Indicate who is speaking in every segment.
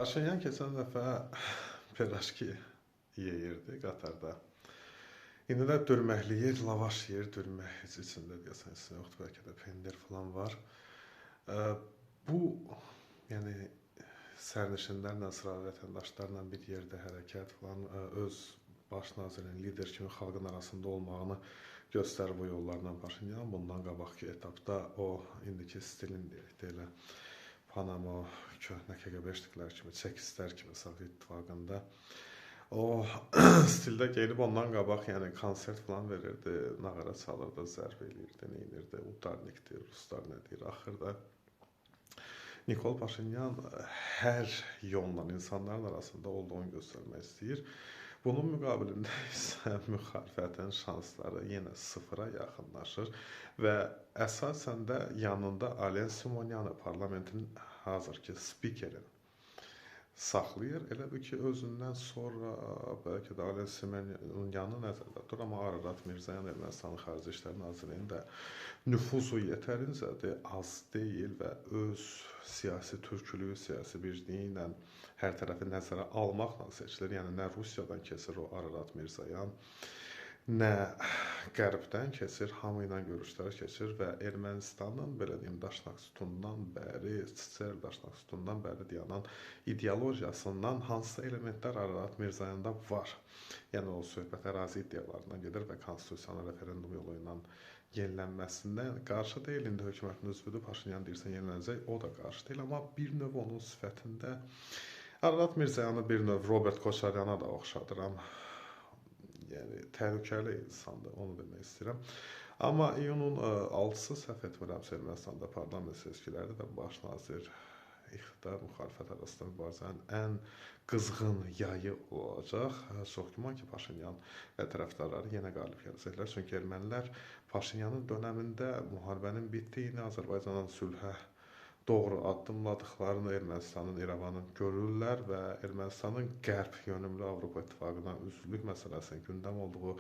Speaker 1: Paşinyan keçən dəfə pirajki yeyirdi Qatarda. İndi də dürməkli yer, lavaş yer, dürmək heç içində deyəsən isə yoxdur, bəlkə də pendir falan var. Bu, yəni sərnişinlərlə, sıravi vətəndaşlarla bir yerdə hərəkət falan öz baş nazirin, lider kimi xalqın arasında olmağını göstərir bu yollarla Paşinyan. Bundan qabaqki etapda o indiki stilin deyək elə Panama, köhnə KGB işlikləri kimi, çekistlər kimi Sovet İttifaqında o stildə gelib ondan qabaq, yəni konsert falan verirdi, nağara çalırdı, zərb eləyirdi, neyinirdi, udarnikdir, ruslar nə deyir, axırda Nikol Paşinyan hər yolla insanların arasında olduğunu göstərmək istəyir. Bunun müqabilində isə müxalifətin şansları yenə sıfıra yaxınlaşır və əsasən də yanında Alen Simonyanı, parlamentin hazırki spikerin saxlayır. Elə bir ki, özündən sonra bəlkə də Alen Simonyanı nəzərdə tutur, amma Ararat Mirzoyan Ermənistanın Xarici İşlər Nazirliyinin də nüfuzu yetərincədir, az deyil və öz siyasi türkülüyü, siyasi birliyi ilə hər tərəfi nəzərə almaqla seçilir. Yəni, nə Rusiyadan keçir o Ararat Mirzoyan, nə Qərbdən keçir, hamı ilə görüşlər keçir və Ermənistanın, belə deyim, Daşnaqsutundan bəri, Çiçer Daşnaqsutundan bəri dayanan ideologiyasından hansısa elementlər Ararat Mirzayanda var. Yəni, o söhbət ərazi iddialarından gedir və konstitusiyanın referendum yolu ilə yenilənməsindən qarşı deyil. İndi hökumətin üzvüdür, Paşinyan deyirsə yenilənəcək, o da qarşı deyil. Amma bir növ onun sifətində Ararat Mirzoyanı bir növ Robert Koçaryana da oxşadıram. Yəni, təhlükəli insandır, onu demək istəyirəm. Amma iyunun 6-sı səhv etmirəmsə Ermənistanda parlament seçkiləri də baş nazir iqtidar, müxalifət arasında mübarizənin ən qızğın yayı olacaq. Çox güman ki, Paşinyan və tərəfdarları yenə qalib gələcəklər. Çünki ermənilər Paşinyanın dönəmində müharibənin bitdiyini, Azərbaycanın sülhə doğru addımladıqlarını Ermənistanın, İrəvanın görürlər və Ermənistanın qərb yönümlü Avropa İttifaqına üzvlük məsələsinin gündəm olduğu,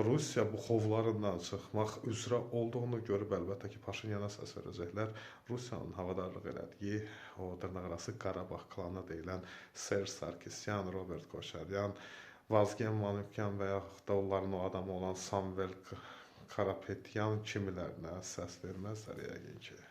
Speaker 1: Rusiya bu xovlarından çıxmaq üzrə olduğunu görüb əlbəttə ki, Paşinyana səs verəcəklər. Rusiyanın havadarlıq elədiyi o dırnaqarası Qarabağ klanı deyilən Serj Sarkisyan, Robert Koçaryan, Vazgen Manukyan və yaxud da onların o adamı olan Samvel Karapetyan kimilərinə səs verməzlər yəqin ki.